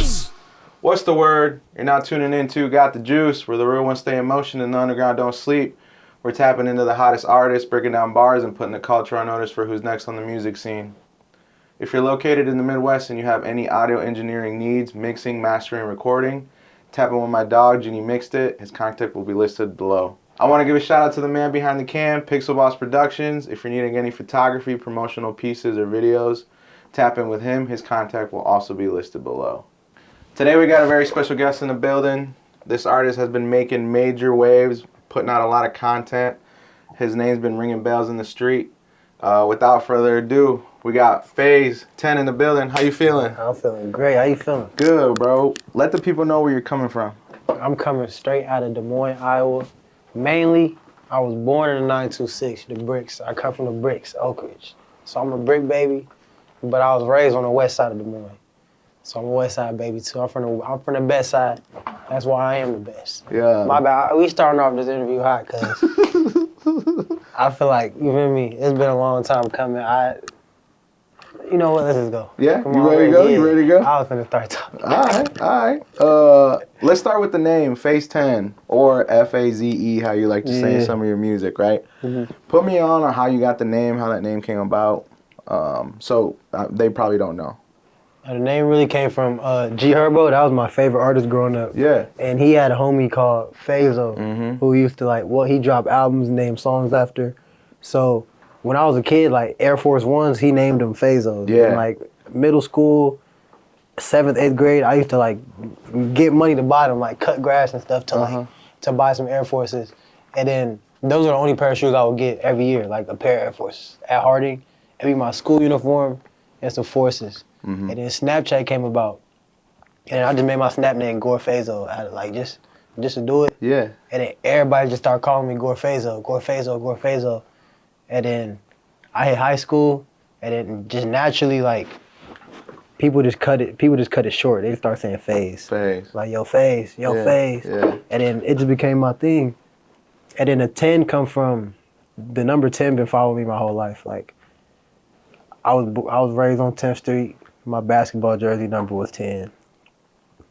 juice. What's the word? You're now tuning into Got the Juice, where the real ones stay in motion and the underground don't sleep. We're tapping into the hottest artists, breaking down bars, and putting the culture on notice for who's next on the music scene. If you're located in the Midwest and you have any audio engineering needs, mixing, mastering, recording, tap in with my dog, Ginny Mixed It. His contact will be listed below. I want to give a shout out to the man behind the cam, Pixel Boss Productions. If you're needing any photography, promotional pieces, or videos, tap in with him. His contact will also be listed below. Today we got a very special guest in the building. This artist has been making major waves, putting out a lot of content. His name's been ringing bells in the street. Without further ado, we got Faze10 in the building. How you feeling? I'm feeling great. How you feeling? Good, bro. Let the people know where you're coming from. I'm coming straight out of Des Moines, Iowa. Mainly, I was born in the 926, the bricks. I come from the bricks, Oak Ridge. So I'm a brick baby, but I was raised on the west side of Des Moines. So I'm a west side baby too. I'm from the best side. That's why I am the best. Yeah. My bad. We starting off this interview hot because I feel like, you feel me, it's been a long time coming. You know what, let's just go. Yeah? You ready to go? Yeah. You ready to go? I was finna start talking. All right. Let's start with the name, Faze10, or Faze, how you like to say in some of your music, right? Mm-hmm. Put me on how you got the name, how that name came about. So they probably don't know. The name really came from G Herbo. That was my favorite artist growing up. Yeah. And he had a homie called Faze10, who used to he dropped albums and named songs after. So when I was a kid, like Air Force Ones, he named them Faze10. Yeah. And like middle school, 7th, 8th grade, I used to like get money to buy them, like cut grass and stuff to buy some Air Forces. And then those are the only pair of shoes I would get every year, like a pair of Air Forces at Harding. It'd be my school uniform and some Forces. And then Snapchat came about, and I just made my Snap name Gore Fazo, out of like just to do it. Yeah. And then everybody just started calling me Gore Fazo, Gore Fazo, Gore Fazo. And then I hit high school, and then just naturally like people just cut it short. They just start saying Faze. Faze. Like yo Faze, Faze. Yeah. And then it just became my thing. And then the 10 come from the number 10 been following me my whole life. Like I was raised on 10th Street. My basketball jersey number was 10.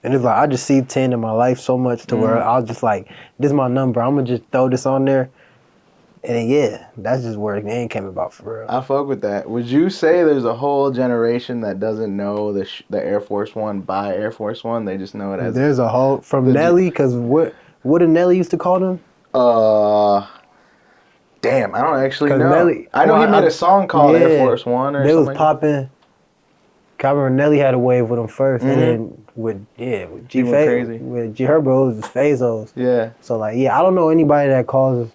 And it's like, I just see 10 in my life so much to where I was just like, this is my number. I'm going to just throw this on there. And then, yeah, that's just where the name came about for real. I fuck with that. Would you say there's a whole generation that doesn't know the Air Force One by Air Force One? They just know it as... There's a whole... From Nelly, because what did Nelly used to call them? Damn, I don't actually know. Nelly, I know he made a song called Air Force One or something. They was popping... I remember Nelly had a wave with them first, and then with G Herbo, it was just Fazos. Yeah. So like, I don't know anybody that calls.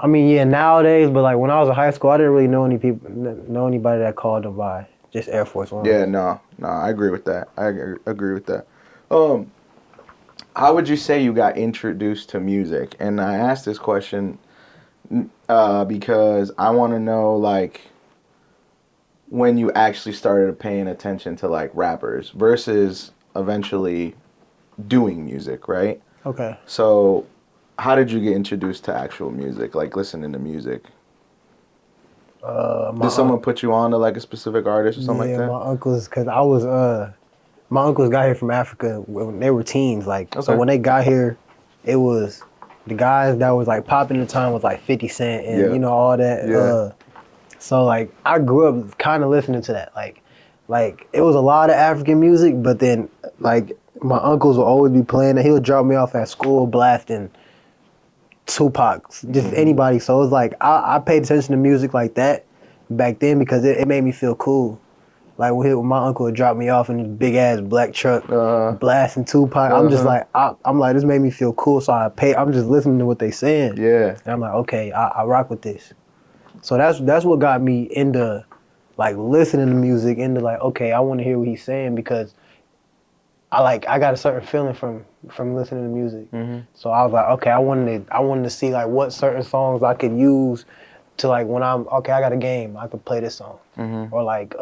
I mean, nowadays, but like when I was in high school, I didn't really know anybody that called them by just Air Force One. Yeah, no, I agree with that. I agree with that. How would you say you got introduced to music? And I asked this question because I want to know like, when you actually started paying attention to like rappers versus eventually doing music, right? Okay. So how did you get introduced to actual music, like listening to music? Did someone put you on to like a specific artist or something like that? Yeah, my uncles, because my uncles got here from Africa when they were teens. Like, So when they got here, it was the guys that was like popping at the time was like 50 Cent and you know, all that. Yeah. So like I grew up kind of listening to that. Like it was a lot of African music, but then like my uncles would always be playing it. He would drop me off at school blasting Tupac, just anybody. So it was like I paid attention to music like that back then because it made me feel cool. Like when my uncle would drop me off in this big ass black truck blasting Tupac, I'm just like I'm like, this made me feel cool. So I'm just listening to what they saying. Yeah. And I'm like, okay, I rock with this. So that's what got me into like listening to music, into like, okay, I want to hear what he's saying because I got a certain feeling from listening to music. So I was like, okay, I wanted to see like what certain songs I could use to like when I got a game, I could play this song. Or like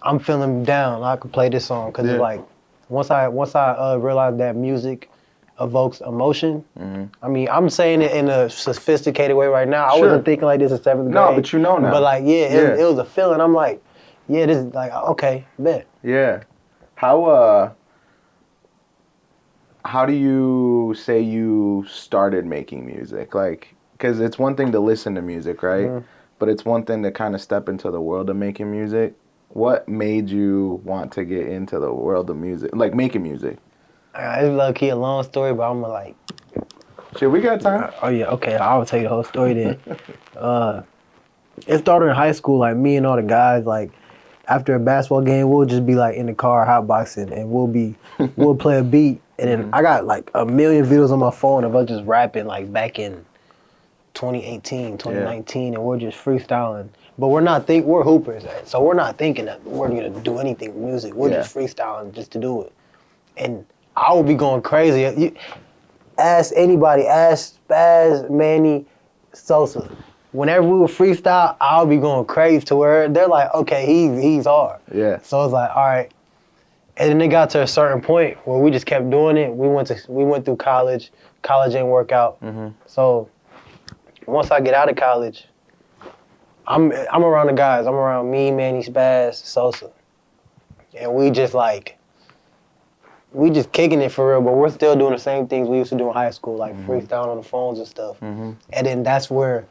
I'm feeling down, I could play this song because it's like once I realized that music evokes emotion. I mean, I'm saying it in a sophisticated way right now. I wasn't thinking like this in 7th grade. No, but you know now. But like, it was a feeling. I'm like, this is like, okay, bet. Yeah. How do you say you started making music? Like, because it's one thing to listen to music, right? Mhm. But it's one thing to kind of step into the world of making music. What made you want to get into the world of music, like making music? It's low key a long story, but I'm gonna like. Shit, we got time. Oh yeah, okay. I'll tell you the whole story then. It started in high school. Like me and all the guys, like after a basketball game, we'll just be like in the car hotboxing, and we'll play a beat, and then I got like a million videos on my phone of us just rapping like back in 2018, 2019, and we're just freestyling. But we're hoopers, so we're not thinking that we're gonna do anything with music. We're just freestyling just to do it. And I will be going crazy. Ask anybody, ask Spaz, Manny, Sosa. Whenever we would freestyle, I'll be going crazy to where they're like, okay, he's hard. Yeah. So it's like, all right. And then it got to a certain point where we just kept doing it. We went through college. College ain't work out. So once I get out of college, I'm around the guys. I'm around me, Manny, Spaz, Sosa. And we just kicking it for real, but we're still doing the same things we used to do in high school, like freestyling on the phones and stuff. And then that's where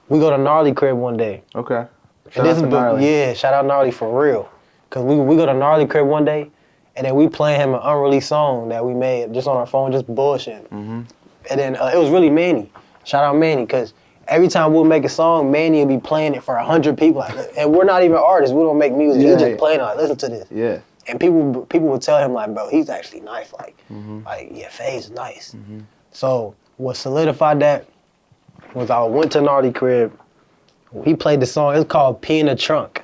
we go to Gnarly crib one day. Okay. Shout out Gnarly for real. Cause we go to Gnarly crib one day, and then we play him an unreleased song that we made just on our phone, just bullshit. And then it was really Manny. Shout out Manny, cause every time we'll make a song, Manny will be playing it for 100 people. Like, and we're not even artists. We don't make music. He's just playing it. Like, listen to this. Yeah. And people would tell him like, bro, he's actually nice. Like yeah, Faze is nice. So what solidified that was I went to Gnarly crib. He played the song. It's called Pee in the Trunk.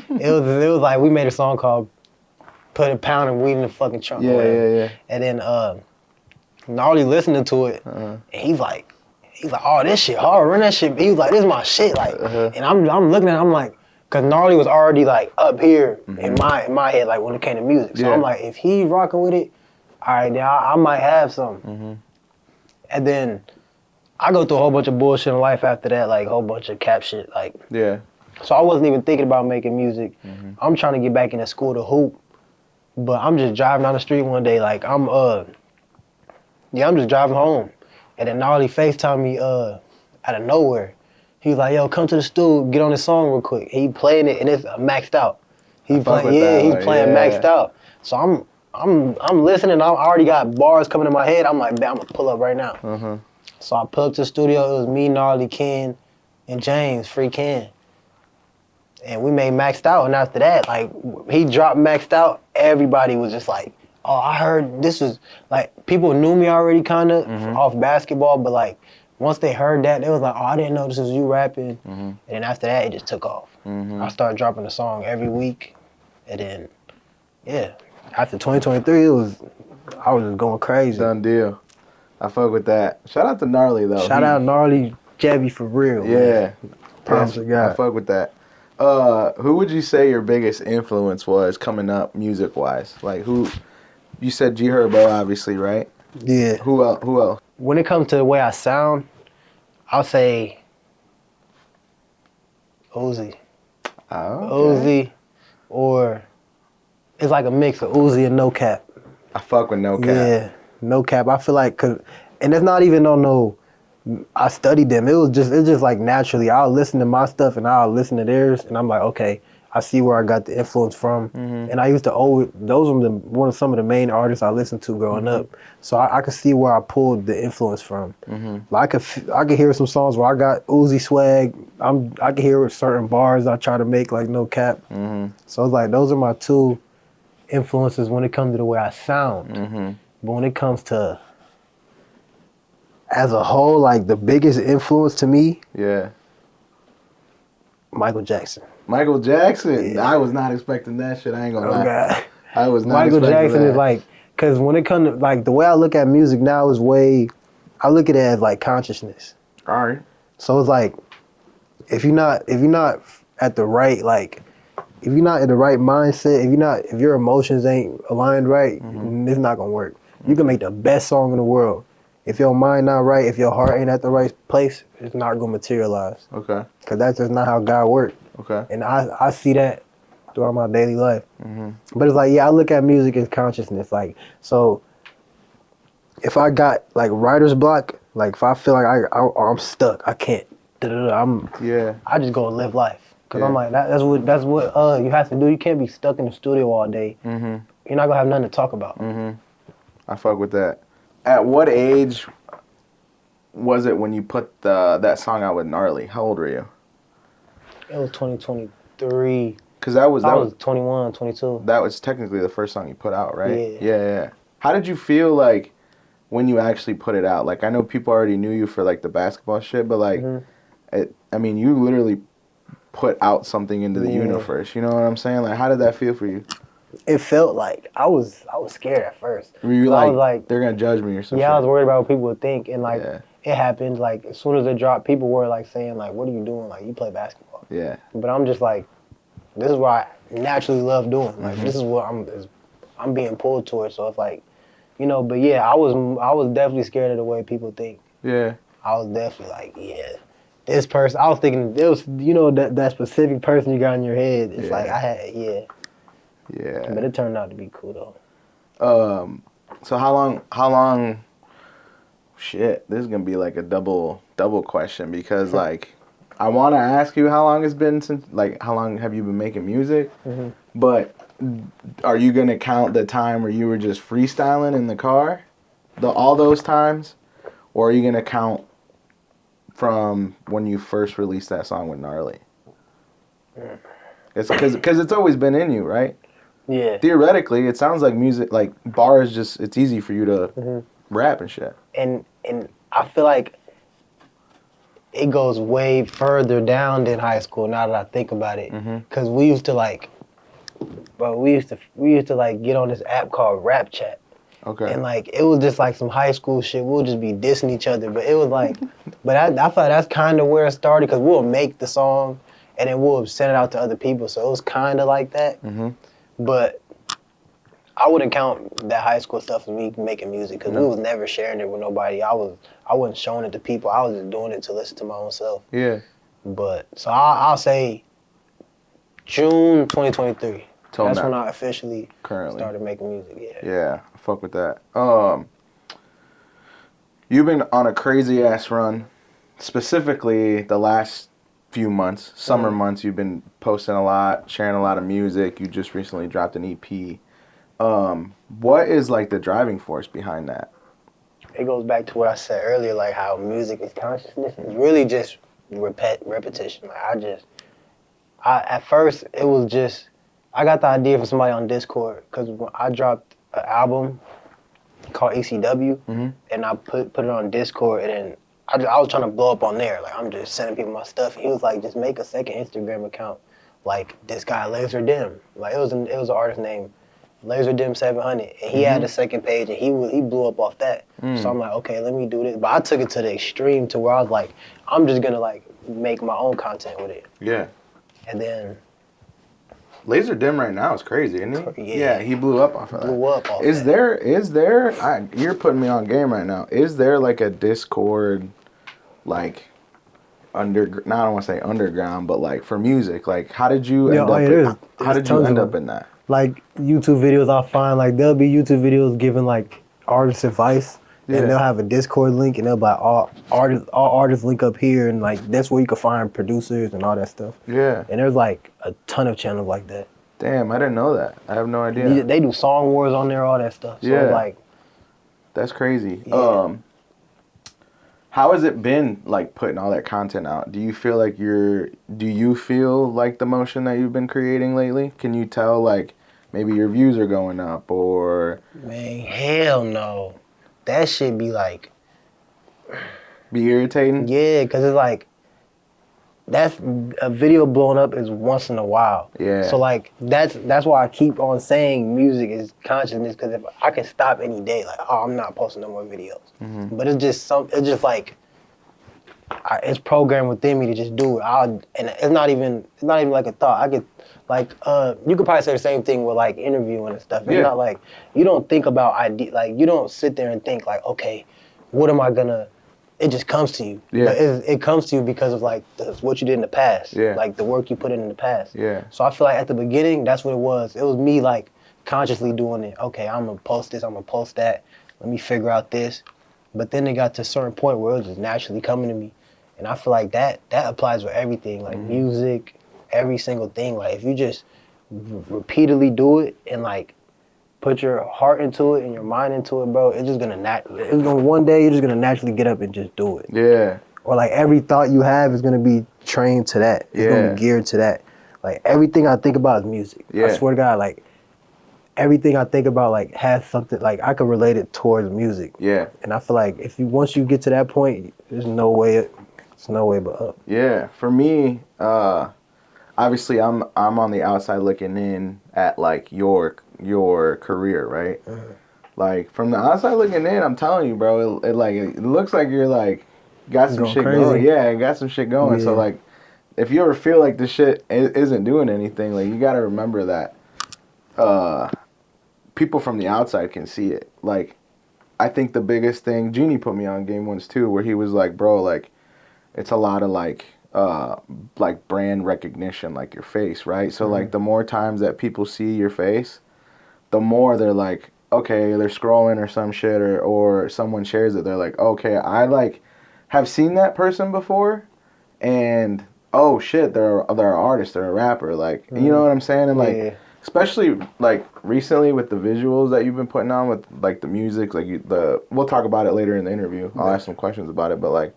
it was like we made a song called Put a Pound of Weed in the Fucking Trunk. Yeah. And then Gnarly listening to it, and he's like, oh, this shit hard. Run that shit. He was like, this is my shit. Like, and I'm looking at it, I'm like, cause Gnarly was already like up here in my head, like when it came to music. So I'm like, if he rocking with it, all right, then I might have something. And then I go through a whole bunch of bullshit in life after that, like a whole bunch of cap shit, like. Yeah. So I wasn't even thinking about making music. I'm trying to get back into school to hoop, but I'm just driving down the street one day, like I'm just driving home, and then Gnarly FaceTime me out of nowhere. He was like, yo, come to the studio, get on this song real quick. He playing it and it's maxed out. He's playing maxed out. So I'm listening. I already got bars coming in my head. I'm like, man, I'm gonna pull up right now. So I pulled up to the studio. It was me, Gnarly, Ken, and James, Free Ken. And we made Maxed Out. And after that, like, he dropped Maxed Out. Everybody was just like, oh, I heard this was, like, people knew me already kind of off basketball, but like, once they heard that, they was like, oh, I didn't know this was you rapping. And then after that, it just took off. I started dropping a song every week. And then, yeah, after 2023, I was just going crazy. Done deal. I fuck with that. Shout out to Gnarly, though. Shout out Gnarly, Jebby for real. Yeah. Promise to God. I fuck with that. Who would you say your biggest influence was coming up music-wise? Like, who, you said G Herbo, obviously, right? Yeah. Who else? When it comes to the way I sound, I'll say Uzi. Oh, okay. Uzi, or it's like a mix of Uzi and No Cap. I fuck with No Cap. Yeah, No Cap. I feel like, and it's not even on no, I studied them. It's just like naturally. I'll listen to my stuff and I'll listen to theirs, and I'm like, okay, I see where I got the influence from. And I used to always, those were some of the main artists I listened to growing up. So I could see where I pulled the influence from. Like I could hear some songs where I got Uzi swag. I could hear certain bars I try to make like No Cap. So it's like those are my two influences when it comes to the way I sound. But when it comes to as a whole, like the biggest influence to me, Michael Jackson. Michael Jackson? Yeah. I was not expecting that shit. I ain't gonna lie. God. I was not Michael expecting Jackson that. is like, because when it comes to, like, the way I look at music now is I look at it as like consciousness. All right. So it's like, if you're not at the right, like, if you're not in the right mindset, if your emotions ain't aligned right, it's not gonna work. You can make the best song in the world. If your mind not right, if your heart ain't at the right place, it's not gonna materialize. Okay. Cause that's just not how God works. Okay. And I see that throughout my daily life. Mm-hmm. But it's like, yeah, I look at music as consciousness. Like, so if I got like writer's block, like if I feel like I'm stuck, I can't. Yeah. I just go and live life. Cause Yeah. I'm like that's what you have to do. You can't be stuck in the studio all day. Mm-hmm. You're not gonna have nothing to talk about. Mm-hmm. I fuck with that. At what age was it when you put that song out with Gnarly? How old were you? It was 2023. Because that was I was 21, 22. that was technically the first song you put out, right? Yeah. Yeah. How did you feel like when you actually put it out? Like, I know people already knew you for like the basketball shit, but like, I mean, you literally put out something into the universe. You know what I'm saying? Like, how did that feel for you? It felt like I was scared at first. Were you I was like, they're gonna judge me or something? yeah, I was worried about what people would think, and like Yeah. it happened. Like as soon as it dropped, people were like saying like, "What are you doing? Like you play basketball?" Yeah. But I'm just like, this is what I naturally love doing. Like this is what I'm being pulled towards. So it's like, you know. But yeah, I was definitely scared of the way people think. Yeah. I was definitely like, yeah, this person. I was thinking it was, you know, that specific person you got in your head. It's like I had, yeah. Yeah. But it turned out to be cool though. So how long? Shit, this is gonna be like a double question because like I want to ask you how long it's been since, like, how long have you been making music? Mm-hmm. But are you gonna count the time where you were just freestyling in the car, all those times, or are you gonna count from when you first released that song with Gnarly? It's because it's always been in you, right? Yeah. Theoretically, it sounds like music, like bars, just it's easy for you to rap and shit. And I feel like it goes way further down than high school now that I think about it. Cause we used to like, bro, we used to like get on this app called Rap Chat. Okay. And like it was just like some high school shit. We'll just be dissing each other, but it was like, but I feel like that's kind of where it started because we'll make the song and then we'll send it out to other people. So it was kind of like that. But I wouldn't count that high school stuff as me making music because we was never sharing it with nobody. I wasn't showing it to people. I was just doing it to listen to my own self. Yeah. But so I'll say June 2023. Till That's now. when I officially Currently started making music. Yeah. Yeah, I fuck with that. You've been on a crazy ass run, specifically the last few months, summer months. You've been posting a lot, sharing a lot of music. You just recently dropped an EP. What is like the driving force behind that? It goes back to what I said earlier, like how music is consciousness. It's really just repetition. Like at first it was just, I got the idea from somebody on Discord because when I dropped an album called ECW and I put it on Discord and then I was trying to blow up on there. Like I'm just sending people my stuff. He was like, just make a second Instagram account, like this guy Laser Dim. Like it was an artist named Laser Dim 700, and he had a second page, and he blew up off that. So I'm like, okay, let me do this. But I took it to the extreme to where I was like, I'm just gonna like make my own content with it. Yeah. And then Laser Dim right now is crazy, isn't he? Yeah, he blew up off of that. blew up off Is that. you're putting me on game right now. Is there like a Discord, like, I don't want to say underground, but like for music? Like, how did you end up how did you end up in that? Like YouTube videos I'll find, like there'll be YouTube videos giving like artist advice. Yeah. And they'll have a Discord link, and they'll be like, all artists link up here, and like that's where you can find producers and all that stuff. Yeah. And there's like a ton of channels like that. Damn, I didn't know that. I have no idea. They do song wars on there, all that stuff. So Yeah. it's like, that's crazy. Yeah. How has it been like putting all that content out? Do you feel like the motion that you've been creating lately? Can you tell like maybe your views are going up or? man, hell no. That shit be like, Be irritating? yeah, because it's like, that's a video blowing up is once in a while. Yeah. So like that's why I keep on saying music is consciousness, because if I can stop any day, like, oh, I'm not posting no more videos. But it's just like it's programmed within me to just do it. And it's not even like a thought. I could like you could probably say the same thing with like interviewing and stuff. It's Yeah. not like you don't think about idea, like you don't sit there and think like, okay, what am I gonna it just comes to you. Yeah. But it comes to you because of like what you did in the past. Yeah. Like the work you put in the past. Yeah. So I feel like at the beginning, that's what it was. It was me like consciously doing it. Okay, I'm gonna post this. I'm gonna post that. Let me figure out this. But then it got to a certain point where it was just naturally coming to me, and I feel like that applies with everything, like music, every single thing. Like if you just repeatedly do it and like put your heart into it and your mind into it, bro, it's just gonna one day you're just gonna naturally get up and just do it. Yeah. Or like every thought you have is gonna be trained to that. It's gonna be geared to that. Like everything I think about is music. Yeah. I swear to God, like everything I think about like has something like I could relate it towards music. Yeah. And I feel like once you get to that point, there's no way but up. Yeah. For me, obviously I'm on the outside looking in at like your career, right? Like from the outside looking in, I'm telling you, bro, it looks like you're like got some shit crazy. going. Yeah, got some shit going. So like if you ever feel like this shit isn't doing anything, like you got to remember that people from the outside can see it. Like I think the biggest thing, Genie put me on game once too, where he was like, bro, like it's a lot of like brand recognition, like your face, right? So like the more times that people see your face, the more they're like, okay, they're scrolling or some shit, or someone shares it, they're like, okay, I like have seen that person before, and oh shit, they're an artist, they're a rapper, like you know what I'm saying? And like especially like recently with the visuals that you've been putting on with like the music, like we'll talk about it later in the interview. I'll ask some questions about it, but like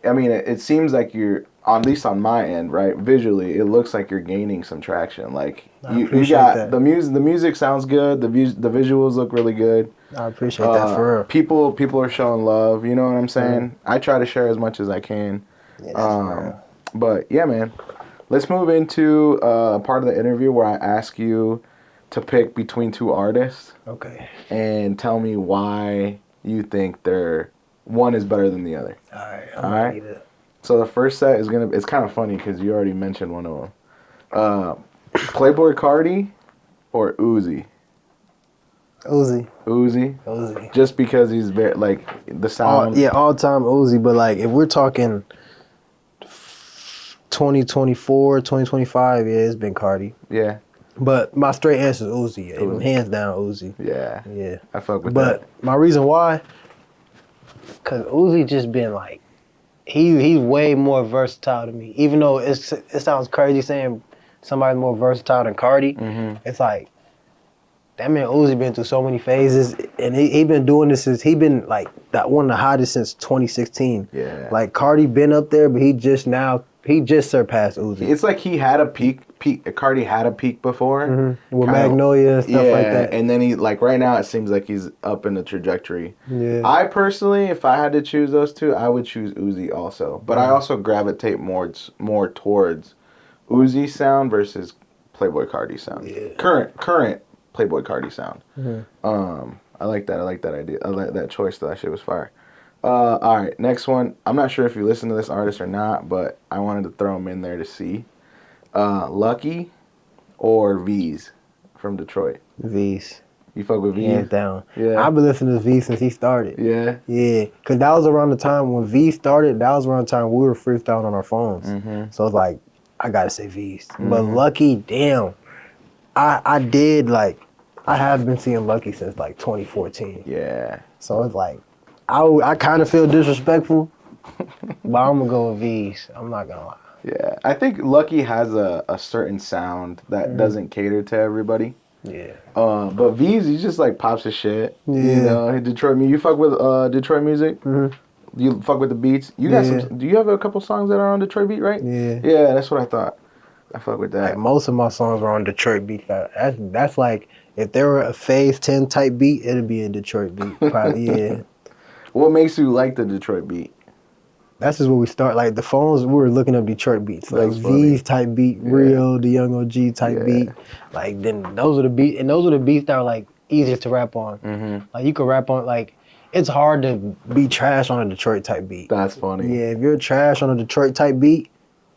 I mean, it seems like you're, at least on my end, right? Visually, it looks like you're gaining some traction. Like you got that. the music sounds good. The visuals look really good. I appreciate that for real. People are showing love. You know what I'm saying? I try to share as much as I can. Yeah, that's for real. But yeah, man, let's move into part of the interview where I ask you to pick between two artists. Okay. And tell me why you think one is better than the other. All right. So the first set is it's kind of funny because you already mentioned one of them. Playboy Cardi or Uzi? Uzi. Just because he's very, like, the sound. All time Uzi, but like if we're talking 2024, 2025, it's been Cardi. Yeah. But my straight answer is Uzi. Hands down Uzi. Yeah. I fuck with that. But my reason why, because Uzi just been like, he's way more versatile than me. Even though it sounds crazy saying somebody's more versatile than Cardi, it's like, that man Uzi been through so many phases, and he been doing this since, he been like one of the hottest since 2016. Yeah. Like Cardi been up there, but he just surpassed Uzi. It's like he had a peak. Cardi had a peak before. With Magnolia and stuff like that. And then he, like right now, it seems like he's up in the trajectory. Yeah. I personally, if I had to choose those two, I would choose Uzi also. But I also gravitate more towards Uzi's sound versus Playboy Cardi's sound. Yeah. Current Playboy Cardi sound. I like that. I like that idea. I like that choice though. That shit was fire. All right, next one. I'm not sure if you listen to this artist or not, but I wanted to throw him in there to see. Lucky or V's from Detroit? V's. You fuck with V's? Hands down. Yeah. I've been listening to V since he started. Yeah? Yeah. Because that was around the time when V started, that was around the time we were freestyling on our phones. So it's like, I got to say V's. But Lucky, damn. I have been seeing Lucky since like 2014. Yeah. So it's like, I kind of feel disrespectful, but I'm going to go with V's. I'm not going to lie. Yeah. I think Lucky has a certain sound that doesn't cater to everybody. Yeah. But V's, he just like pops his shit. Yeah. You know, Detroit music. You fuck with Detroit music? You fuck with the beats? You got some, do you have a couple songs that are on Detroit beat, right? Yeah. Yeah, that's what I thought. I fuck with that. Like most of my songs are on Detroit beat. That's like, if there were a Faze10 type beat, it'd be a Detroit beat. Probably, yeah. What makes you like the Detroit beat? That's just where we start. Like the phones, we were looking up Detroit beats. Like V's type beat, Real, the Young OG type beat. Like then those are the beats, and those are the beats that are like easiest to rap on. Like you could rap on, like it's hard to be trash on a Detroit type beat. That's funny. Yeah, if you're trash on a Detroit type beat,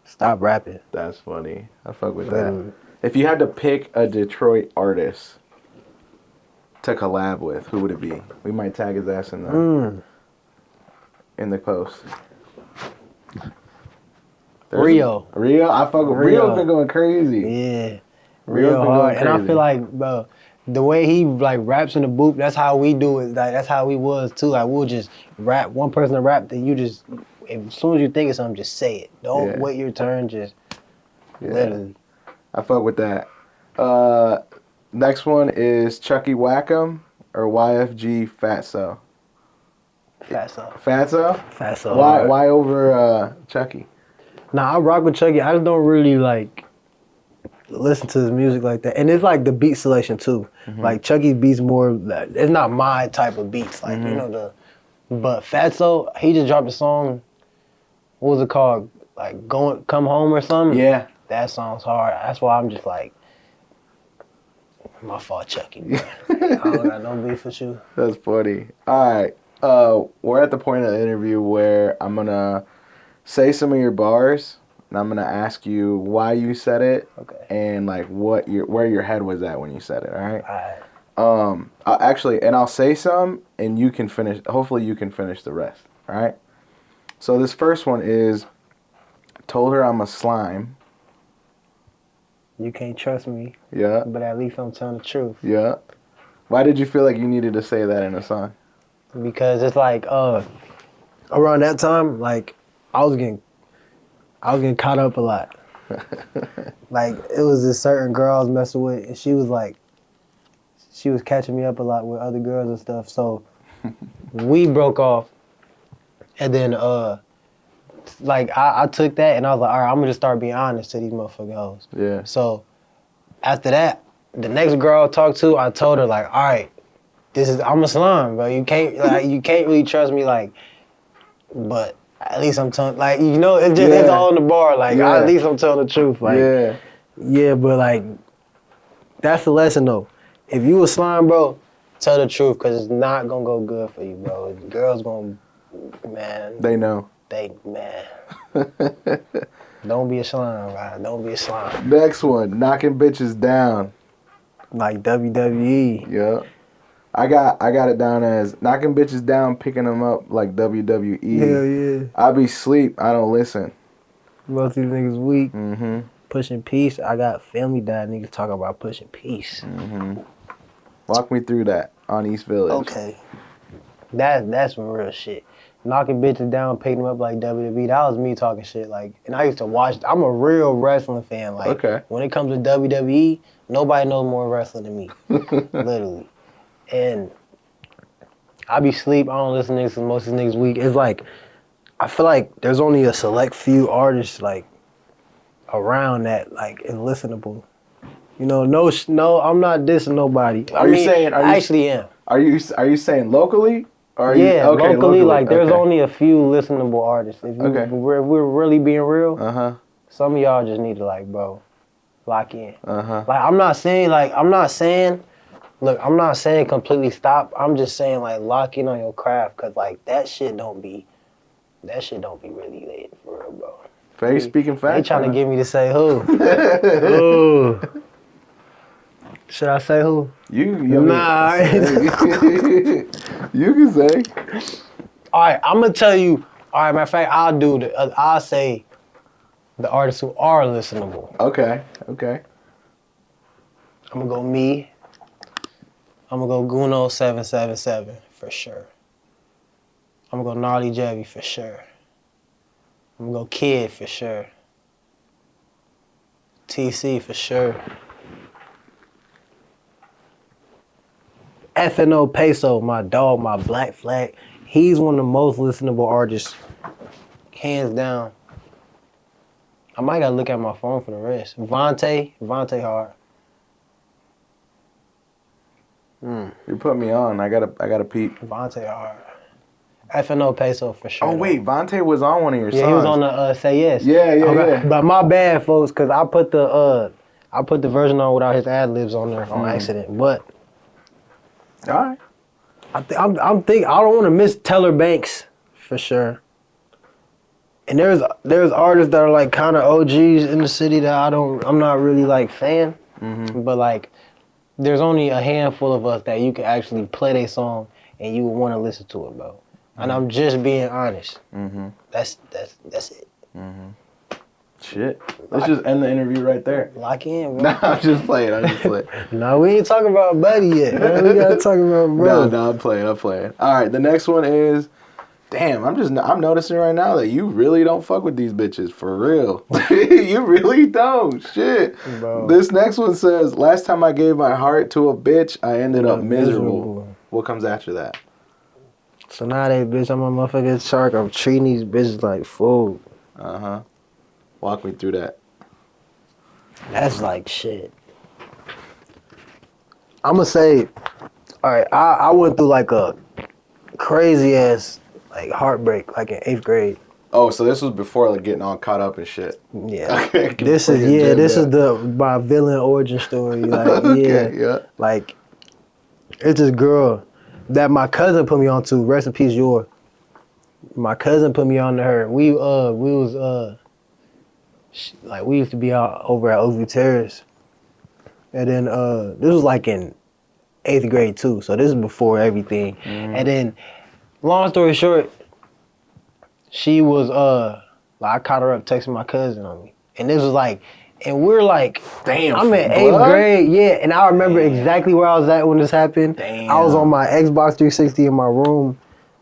stop rapping. That's funny. I fuck with that. If you had to pick a Detroit artist to collab with, who would it be? We might tag his ass in there. in the post? Rio. Rio? I fuck with Rio. Rio's been going crazy. Yeah. Rio's Real been hard. going And I crazy. feel like, bro, the way he like raps in the booth, that's how we do it. Like that's how we was too. Like we'll just rap, one person to rap, then you just as soon as you think of something, just say it. Don't Yeah. wait your turn, just literally. I fuck with that. Next one is Chucky Wackham or YFG Fatso. Fatso. Fatso? Fatso. Why over Chucky? Nah, I rock with Chucky. I just don't really like listen to his music like that. And it's like the beat selection too. Like Chucky's beats more it's not my type of beats. Like you know but Fatso, he just dropped a song. What was it called? Like Come Home or something? Yeah. That song's hard. That's why I'm just like my fault, Chucky, bro. I don't got no beef with you. That's funny. All right. We're at the point of the interview where I'm gonna say some of your bars, and I'm gonna ask you why you said it, Okay. and like where your head was at when you said it. All right. Alright. I'll say some, and you can finish. Hopefully, you can finish the rest. All right. So this first one is, told her I'm a slime. You can't trust me, Yeah. but at least I'm telling the truth. Yeah. Why did you feel like you needed to say that in a song? Because it's like around that time, like I was getting caught up a lot. Like it was this certain girl I was messing with, and she was catching me up a lot with other girls and stuff. So we broke off, and then like I took that and I was like, all right, I'm gonna just start being honest to these motherfucking hoes. Yeah. So after that, the next girl I talked to, I told her like, all right, I'm a slime, bro. You can't really trust me, like, but at least I'm telling, like, you know, it's all in the bar. Like, at least I'm telling the truth. Like, yeah, but like, that's the lesson though. If you a slime, bro, tell the truth, cause it's not gonna go good for you, bro. Girls gonna, man. They know. Man. Don't be a slime, man. Don't be a slime. Next one, knocking bitches down. Like WWE. Yeah. I got it down as knocking bitches down, picking them up like WWE. Hell yeah. I be sleep, I don't listen. Most of these niggas weak. Mm-hmm. Pushing peace. I got family that niggas talk about pushing peace. Mm-hmm. Walk me through that on East Village. Okay. That's some real shit. Knocking bitches down, picking them up like WWE. That was me talking shit. Like, and I used to watch. I'm a real wrestling fan. Like, when it comes to WWE, nobody knows more wrestling than me. Literally. And I be sleep. I don't listen to niggas 'cause most of these niggas weak. It's like, I feel like there's only a select few artists like around that like is listenable. You know, no, I'm not dissing nobody. I actually am. Are you saying locally? Or locally, like there's only a few listenable artists. If we're really being real, some of y'all just need to like, bro, lock in. Like I'm not saying completely stop. I'm just saying like lock in on your craft, cause like that shit don't be really lit for real, bro. Faze speaking facts. They trying to get me to say who? Who? Should I say who? Nah. You can say. All right, I'm gonna tell you. All right, matter of fact, I'll say the artists who are listenable. Okay. I'm gonna go me. I'm gonna go Guno 777 for sure. I'm gonna go Gnarly Jevy for sure. I'm gonna go Kid for sure. TC for sure. FNO Peso, my dog, my Black Flag. He's one of the most listenable artists, hands down. I might gotta look at my phone for the rest. Vontae hard. You put me on. I gotta peep. Vontae hard. FNO Peso for sure. Oh wait, Vontae was on one of your songs. Yeah, he was on the Say Yes. Yeah. But my bad, folks, cause I put the version on without his ad libs on there on accident. But all right. I don't want to miss Teller Banks for sure. And there's artists that are like kind of OGs in the city that I'm not really like fan. But like there's only a handful of us that you can actually play their song and you would want to listen to it, bro. and I'm just being honest. Mm-hmm. That's it. Mm-hmm. Shit. Let's just end the interview right there. Lock in, bro. Nah, I'm just playing. No, we ain't talking about buddy yet, man. We gotta talk about bro. No, I'm playing. All right, the next one is, damn, I'm noticing right now that you really don't fuck with these bitches, for real. You really don't. Shit. Bro. This next one says, last time I gave my heart to a bitch, I ended up miserable. What comes after that? So nowadays, bitch, I'm a motherfucking shark. I'm treating these bitches like food. Uh-huh. Walk me through that. That's like shit. I'ma say, all right, I went through like a crazy ass like heartbreak like in 8th grade. Oh, so this was before like getting all caught up and shit. Yeah. Okay. This is my villain origin story. Like Okay, yeah. Like it's this girl that my cousin put me on to. Rest in peace, Yor. My cousin put me on to her. We used to be out over at Oakview Terrace. And then this was like in 8th grade too. So this is before everything. And then long story short, she was I caught her up texting my cousin on me. And this was like, and we're like, damn, I'm in 8th grade, yeah. And I remember exactly where I was at when this happened. Damn. I was on my Xbox 360 in my room.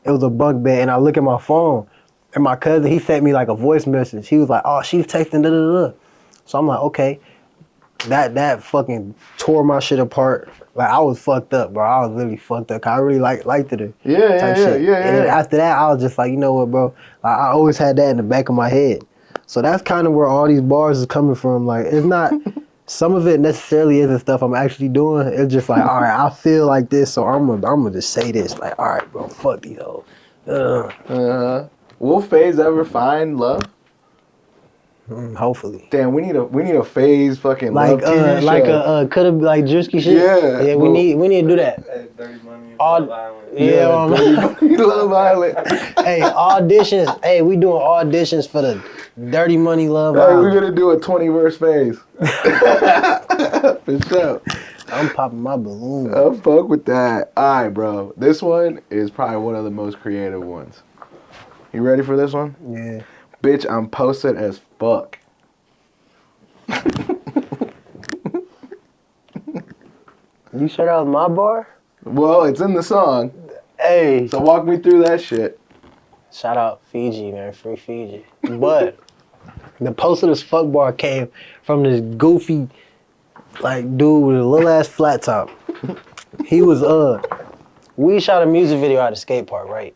It was a bunk bed, and I look at my phone, and my cousin, he sent me like a voice message. He was like, oh, she's texting, da-da-da. So I'm like, okay. That fucking tore my shit apart. Like, I was fucked up, bro. I was really fucked up. 'Cause I really liked it. Yeah. And then after that, I was just like, you know what, bro? I always had that in the back of my head. So that's kind of where all these bars is coming from. Like, it's not, some of it necessarily isn't stuff I'm actually doing. It's just like, all right, I feel like this, so I'm gonna just say this. Like, all right, bro, fuck these hoes. Will Faze ever find love? Hopefully. Damn, we need a Faze fucking Like love TV show. like a could have like Drewski shit. Yeah, we need to do that. Hey, Dirty Money, All- Love Island. Yeah, Dirty Love Island. Hey, auditions. Hey, we doing auditions for the Dirty Money Love Hey, Island. we're gonna do a 20-verse Faze. For sure. I'm popping my balloon. I'll fuck with that. All right, bro. This one is probably one of the most creative ones. You ready for this one? Yeah. Bitch, I'm posted as fuck. You sure that was my bar? Well, it's in the song. Hey. So walk me through that shit. Shout out Fiji, man. Free Fiji. But the posted as fuck bar came from this goofy, like, dude with a little ass flat top. He was, we shot a music video at a skate park, right?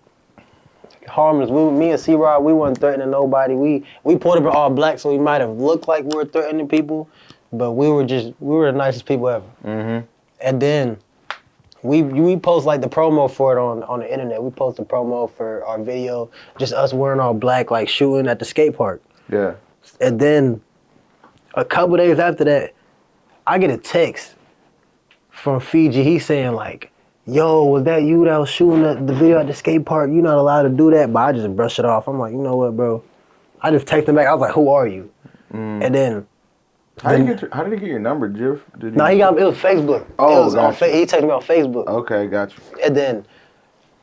Harmless. Me and C-Rod, we weren't threatening nobody. We pulled up in all black, so we might have looked like we were threatening people, but we were the nicest people ever. Mm-hmm. And then we post like the promo for it on the internet. We post the promo for our video, just us wearing all black, like shooting at the skate park. Yeah. And then a couple days after that, I get a text from Fiji. He's saying like, yo, was that you that was shooting the video at the skate park? You're not allowed to do that. But I just brush it off. I'm like, you know what, bro? I just texted him back. I was like, who are you? And then How did he get your number, Jiff? no, it was Facebook. Oh, it was on he texted me on Facebook. Okay, got you. And then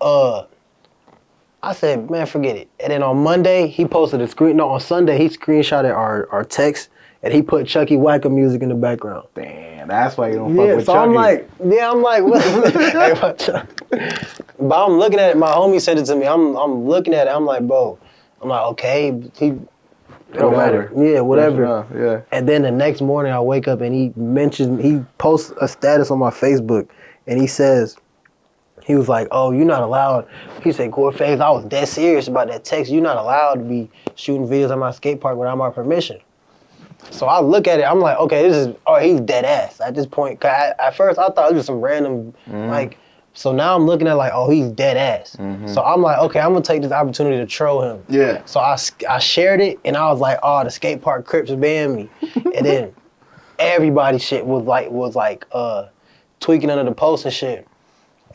I said, man, forget it. And then on Monday, he posted on Sunday, he screenshotted our text and he put Chucky Wacker music in the background. Damn, that's why you don't fuck with so Chucky. I'm like, what? Hey, watch out. But I'm looking at it, my homie sent it to me. I'm looking at it, I'm like, bro, okay, it don't matter. Yeah, whatever. Yeah. And then the next morning I wake up and he posts a status on my Facebook and he says, he was like, oh, you're not allowed. He said, Gore Faze, I was dead serious about that text. You're not allowed to be shooting videos at my skate park without my permission. So I look at it, I'm like, okay, he's dead ass at this point. 'Cause at first I thought it was some random, like, so now I'm looking at like, oh, he's dead ass. So I'm like, okay, I'm gonna take this opportunity to troll him. Yeah. So I shared it and I was like, oh, the skate park Crips banned me. And then everybody shit was like tweaking under the post and shit.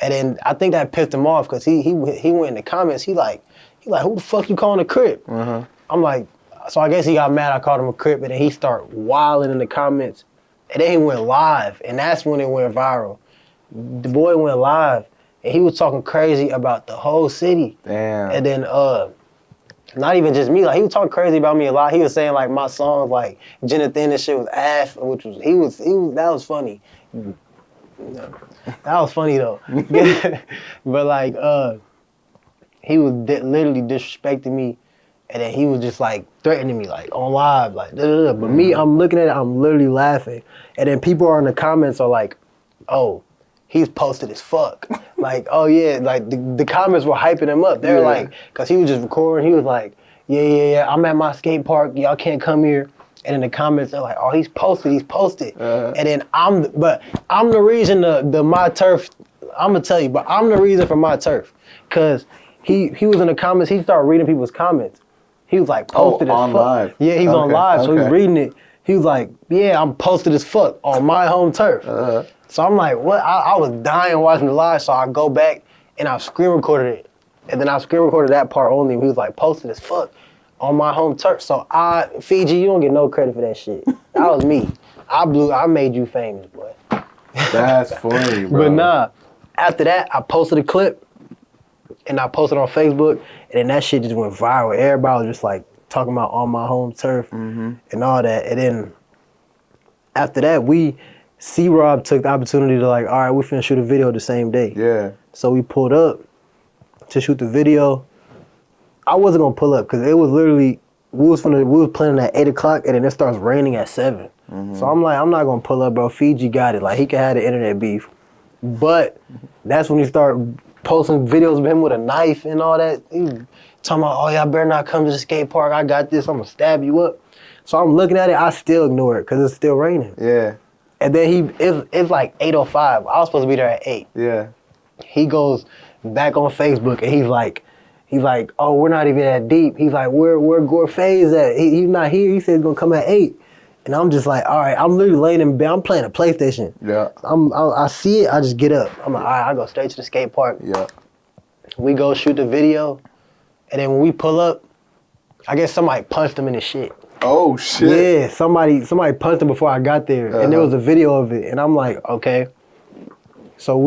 And then I think that pissed him off because he went in the comments, he like, who the fuck you calling a Crip? I'm like, so I guess he got mad I called him a Crip and then he started wilding in the comments. And then he went live and that's when it went viral. The boy went live and he was talking crazy about the whole city. Damn. And then not even just me, like he was talking crazy about me a lot. He was saying like my songs like Jenna Thin and shit was ass, which was he was that was funny. That was funny though. But like he was literally disrespecting me, and then he was just like threatening me like on live, like da, da, da. But me, I'm looking at it, I'm literally laughing. And then people are in the comments are like, oh, he's posted as fuck. Like, oh yeah, like the comments were hyping him up. They were like, cause he was just recording, he was like, yeah, I'm at my skate park, y'all can't come here. And in the comments, they're like, oh, he's posted. And then I'm the reason the my turf, I'm gonna tell you, but I'm the reason for my turf. Cause he was in the comments, he started reading people's comments. He was like posted as fuck. Live. Yeah, he's on live, so he's reading it. He was like, yeah, I'm posted as fuck on my home turf. So I'm like, what? I was dying watching the live, so I go back and I screen recorded it. And then I screen recorded that part only. He was like, posted as fuck on my home turf. So Fiji, you don't get no credit for that shit. That was me. I made you famous, boy. That's funny, bro. But nah, after that, I posted a clip and I posted on Facebook, and then that shit just went viral. Everybody was just like talking about on my home turf and all that. And then after that, C-Rob took the opportunity to like, all right, we finna shoot a video the same day. Yeah. So we pulled up to shoot the video. I wasn't gonna pull up because it was literally, we was planning at 8 o'clock and then it starts raining at 7. So I'm like, I'm not gonna pull up, bro. Fiji got it. Like he can have the internet beef. But that's when he started posting videos of him with a knife and all that. He was talking about, oh, y'all better not come to the skate park. I got this. I'm gonna stab you up. So I'm looking at it. I still ignore it because it's still raining. Yeah. And then it's like 8:05. I was supposed to be there at 8. Yeah. He goes back on Facebook and he's like, oh, we're not even that deep. He's like, where Gore Faze at? He's not here. He said he's gonna come at 8. And I'm just like, all right, I'm literally laying in bed. I'm playing a PlayStation. Yeah. I see it, I just get up. I'm like, all right, I go straight to the skate park. Yeah. We go shoot the video. And then when we pull up, I guess somebody punched him in the shit. Oh shit. Yeah, somebody punched him before I got there. And there was a video of it. And I'm like, okay. So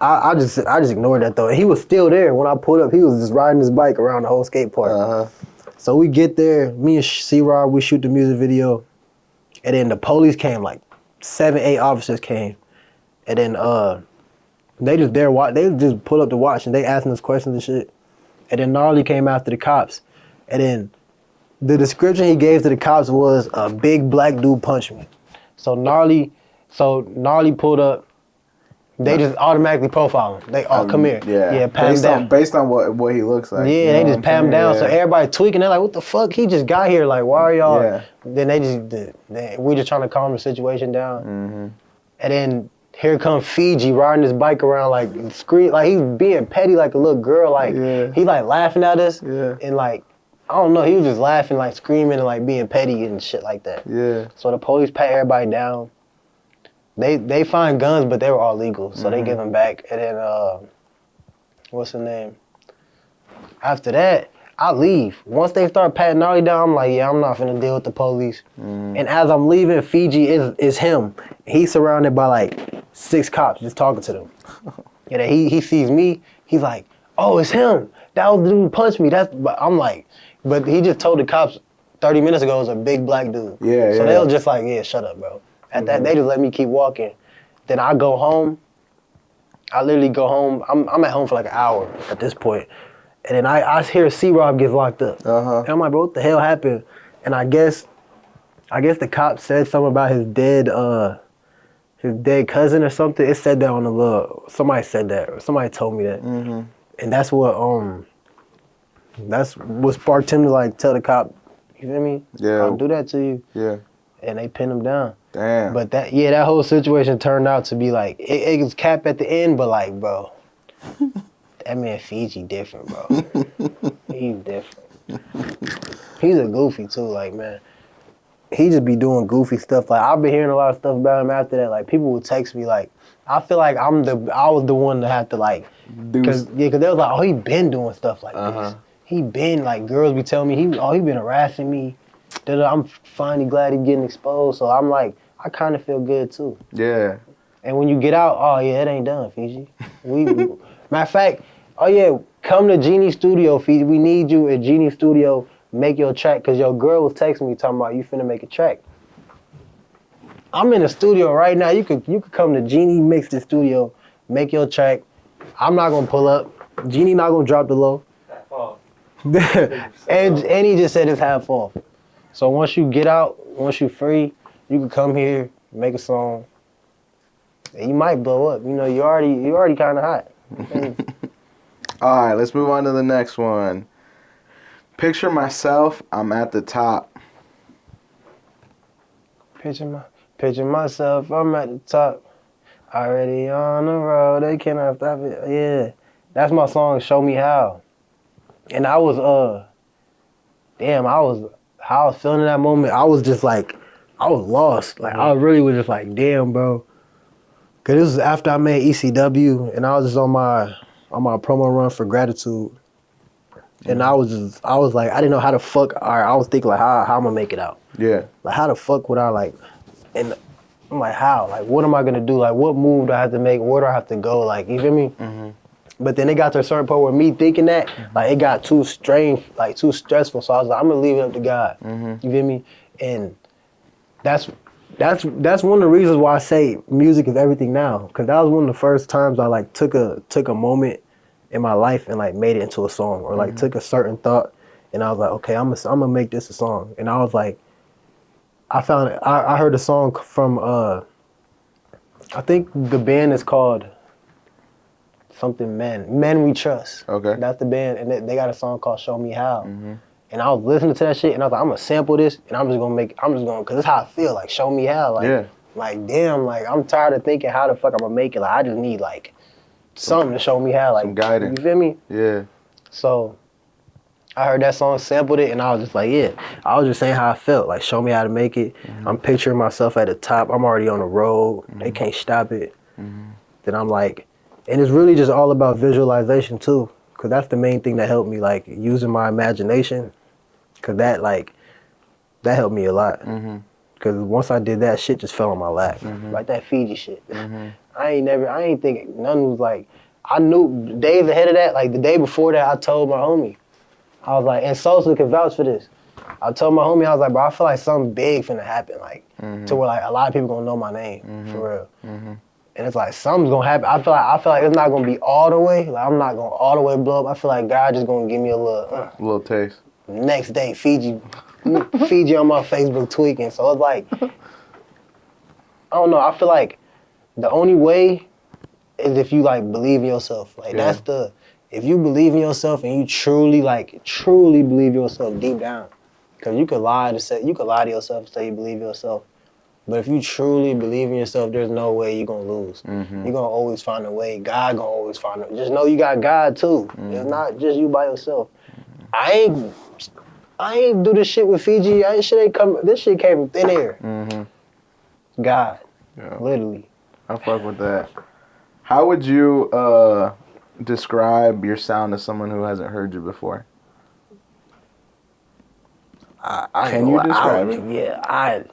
I just ignored that though. And he was still there when I pulled up. He was just riding his bike around the whole skate park. So we get there, me and C-Rob, we shoot the music video. And then the police came, like 7, 8 officers came. And then they just pull up to watch and they asking us questions and shit. And then Gnarly came after the cops. And then the description he gave to the cops was a big black dude punched me. So Gnarly pulled up. They just automatically profile him. They come here. Yeah, pat him down. Based on what he looks like. Yeah, they just pat him down. Yeah. So everybody tweaking. They're like, what the fuck? He just got here. Like, why are y'all? Yeah. Then we just trying to calm the situation down. And then here comes Fiji riding his bike around like scream, like he's being petty like a little girl. Like he like laughing at us. And like, I don't know, he was just laughing, like screaming and like being petty and shit like that. Yeah. So the police pat everybody down. They find guns, but they were all legal, so they give them back. And then, what's the name? After that, I leave. Once they start patting Gnarly down, I'm like, yeah, I'm not finna deal with the police. And as I'm leaving, Fiji is him. He's surrounded by like 6 cops just talking to them. And then he sees me, he's like, oh, it's him. That was the dude who punched me. I'm like, but he just told the cops 30 minutes ago it was a big black dude. Yeah, so they was just like, yeah, shut up, bro. At that, they just let me keep walking. Then I go home. I literally go home. I'm at home for like an hour at this point. And then I hear C-Rob gets locked up. And I'm like, bro, what the hell happened? And I guess the cop said something about his dead cousin or something. It said that on the little, somebody said that, or somebody told me that. And that's what sparked him to like tell the cop, you feel me? Yeah. I'll do that to you. Yeah. And they pinned him down. Damn. But that whole situation turned out to be like, it was cap at the end, but like, bro, that man Fiji different, bro. He's different. He's a goofy too, like, man. He just be doing goofy stuff. Like, I've been hearing a lot of stuff about him after that. Like, people would text me, like, I feel like I was the one to have to, like, cause they was like, oh, he been doing stuff like this. He been, like, girls be telling me, he been harassing me. I'm finally glad he's getting exposed. So I'm like, I kind of feel good too. Yeah. And when you get out, oh yeah, it ain't done, Fiji. Matter of fact, oh yeah, come to Genie Studio, Fiji. We need you at Genie Studio. Make your track, cause your girl was texting me talking about you finna make a track. I'm in the studio right now. You could come to Genie Mix the studio, make your track. I'm not gonna pull up. Genie not gonna drop the low. Half off. and he just said it's half off. So once you get out, once you free, you can come here, make a song, and you might blow up. You know, you already kind of hot. All right, let's move on to the next one. Picture myself, I'm at the top. Picture myself, I'm at the top. Already on the road, they cannot stop it. Yeah, that's my song, Show Me How. And I was how I was feeling in that moment. I was just like, I was lost. Like I really was just like, damn, bro. Cause this was after I made ECW, and I was just on my promo run for Gratitude. And I was like, I didn't know how the fuck. I was thinking like, how I'm gonna make it out. Yeah. Like how the fuck would I like? And I'm like, how? Like, what am I gonna do? Like, what move do I have to make? Where do I have to go? Like, you feel me? Mm-hmm. But then it got to a certain point where me thinking that, like, it got too strained, like too stressful. So I was like, I'm gonna leave it up to God. Mm-hmm. You feel me? And that's one of the reasons why I say music is everything now. Cause that was one of the first times I like took a moment in my life and like made it into a song, or like took a certain thought and I was like, okay, I'm gonna make this a song. And I was like, I heard a song from I think the band is called something Men We Trust. Okay. That's the band, and they got a song called Show Me How. Mm-hmm. And I was listening to that shit, and I was like, I'm gonna sample this, and I'm just gonna, cause it's how I feel, like show me how, like damn, like I'm tired of thinking how the fuck I'm gonna make it. Like I just need like something to show me how, like some guidance. You feel me? Yeah. So I heard that song, sampled it, and I was just like, yeah. I was just saying how I felt, like show me how to make it. Mm-hmm. I'm picturing myself at the top. I'm already on the road. Mm-hmm. They can't stop it. Mm-hmm. Then I'm like, and it's really just all about visualization too, because that's the main thing that helped me, like using my imagination, because that helped me a lot. Because once I did that, shit just fell on my lap, like that Fiji shit. I ain't thinking none was like, I knew days ahead of that, like the day before that, I told my homie, I was like, and Sosa can vouch for this. I told my homie, I was like, bro, I feel like something big finna happen, like to where like a lot of people gonna know my name for real. And it's like something's gonna happen. I feel like it's not gonna be all the way. Like I'm not gonna all the way blow up. I feel like God just gonna give me a little taste. Next day, Fiji on my Facebook tweaking. So it's like, I don't know. I feel like the only way is if you like believe in yourself. Like if you believe in yourself and you truly believe yourself deep down. Cause you could lie to yourself and say you believe in yourself. But if you truly believe in yourself, there's no way you're gonna lose. You're gonna always find a way. God gonna always find a way. Just know you got God too. It's not just you by yourself. I ain't do this shit with Fiji. This shit came from thin air. God. Yeah. Literally. I fuck with that. How would you describe your sound to someone who hasn't heard you before? Can you describe it? Yeah,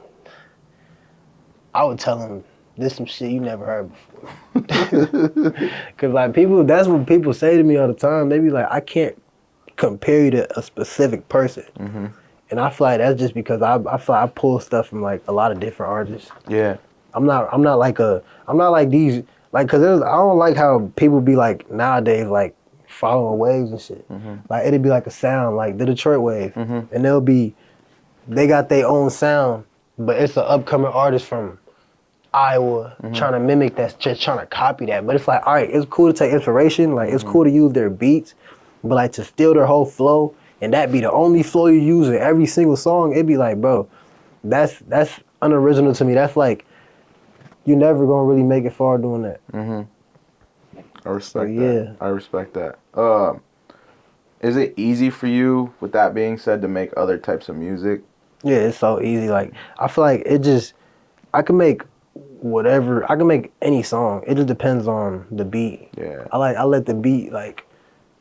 I would tell them this some shit you never heard before. Cause like that's what people say to me all the time. They be like, I can't compare you to a specific person. And I feel like that's just because I feel like I pull stuff from like a lot of different artists. Yeah. I'm not like these, like, cause I don't like how people be like nowadays, like following waves and shit. Like it'd be like a sound, like the Detroit wave. And they got their own sound, but it's an upcoming artist from Iowa trying to mimic that, just trying to copy that. But it's like, all right, it's cool to take inspiration, like it's cool to use their beats, but like to steal their whole flow and that be the only flow you use in every single song, it'd be like, bro, that's unoriginal to me. That's like, you're never gonna really make it far doing that. I respect that. I respect that. Is it easy for you, with that being said, to make other types of music? Yeah, it's so easy. Like, I feel like I can make whatever, I can make any song. It just depends on the beat. Yeah. I let the beat, like,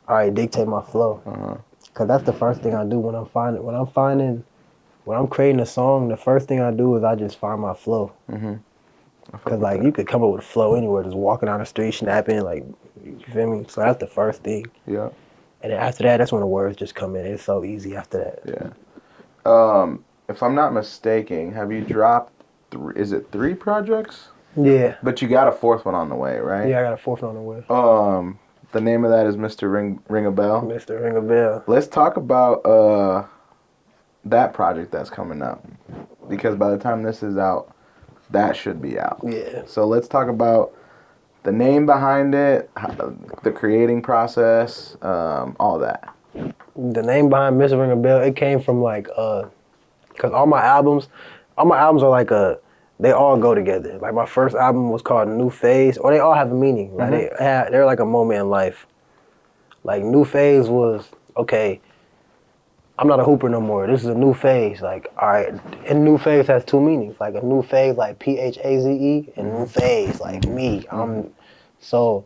all right, dictate my flow. Cause that's the first thing I do when I'm creating a song, the first thing I do is I just find my flow. Cause like you could come up with a flow anywhere, just walking down the street, snapping, like, you feel me? So that's the first thing. Yeah. And then after that, that's when the words just come in. It's so easy after that. Yeah. If I'm not mistaken, have you dropped is it 3 projects? Yeah. But you got a 4th one on the way, right? Yeah, I got a 4th on the way. The name of that is Mr. Ring a Bell. Mr. Ring a Bell. Let's talk about that project that's coming up, because by the time this is out, that should be out. Yeah. So let's talk about the name behind it, the creating process, all that. The name behind Mr. Ring a Bell, it came from like, cause all my albums are like they all go together. Like my first album was called New Phase, or they all have a meaning. Like they're like a moment in life. Like New Phase was, okay, I'm not a hooper no more. This is a new phase. Like, all right, and new phase has 2 meanings. Like a new phase, like Phaze, and new phase, like me. So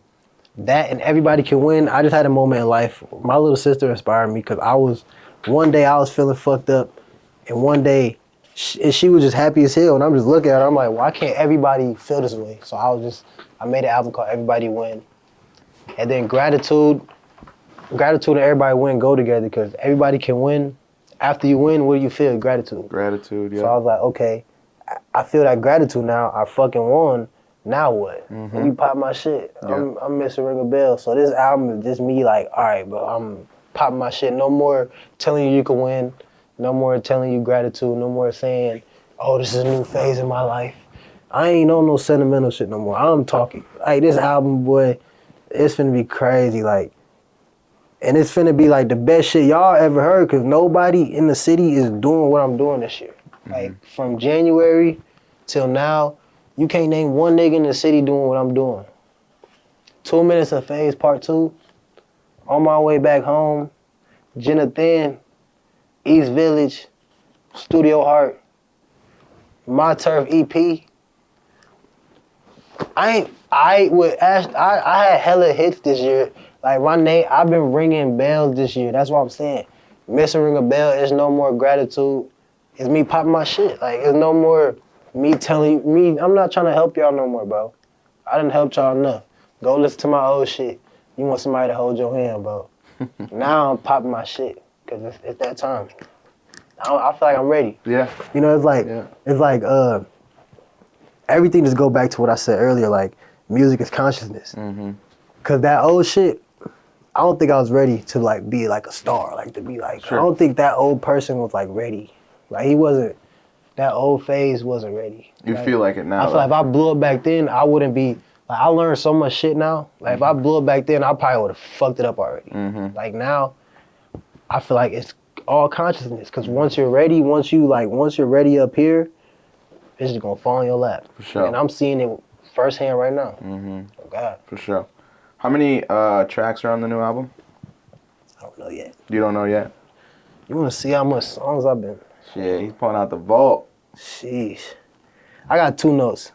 that and everybody can win. I just had a moment in life. My little sister inspired me because one day I was feeling fucked up, and one day she was just happy as hell. And I'm just looking at her. I'm like, why can't everybody feel this way? So I made an album called Everybody Win, and then gratitude and everybody win go together because everybody can win. After you win, what do you feel? Gratitude. Gratitude, yeah. So I was like, okay, I feel that gratitude now. I fucking won. Now what? Let me pop my shit. Yeah. I'm Mr. Ring a Bell. So this album is just me like, all right, bro, I'm popping my shit. No more telling you can win. No more telling you gratitude. No more saying, oh, this is a new phase in my life. I ain't on no sentimental shit no more. I'm talking. Like this album, boy, it's finna be crazy. Like, and it's finna be like the best shit y'all ever heard because nobody in the city is doing what I'm doing this year. Like from January till now, you can't name one nigga in the city doing what I'm doing. 2 minutes of Phase Part 2, On My Way Back Home, Jenna Thin, East Village, Studio Heart, My Turf EP. I had hella hits this year. Like my name, I've been ringing bells this year. That's what I'm saying. Mr. Ring a Bell is no more gratitude. It's me popping my shit. Like it's no more me telling me. I'm not trying to help y'all no more, bro. I done helped y'all enough. Go listen to my old shit. You want somebody to hold your hand, bro. Now I'm popping my shit because it's that time. I feel like I'm ready. Yeah. You know, it's like everything just go back to what I said earlier. Like music is consciousness. Cause that old shit, I don't think I was ready to like be like a star, like to be like. Sure. I don't think that old person was like ready. Like he wasn't. That old phase wasn't ready. You feel like it now. I feel like if I blew up back then, I wouldn't be. Like I learned so much shit now. Like if I blew up back then, I probably would have fucked it up already. Like now, I feel like it's all consciousness. Cause once you're ready, once you're ready up here, it's just gonna fall in your lap. For sure. And I'm seeing it firsthand right now. Oh God. For sure. How many tracks are on the new album? I don't know yet. You don't know yet? You wanna see how much songs I've been? Shit, he's pulling out the vault. Sheesh. I got 2 notes.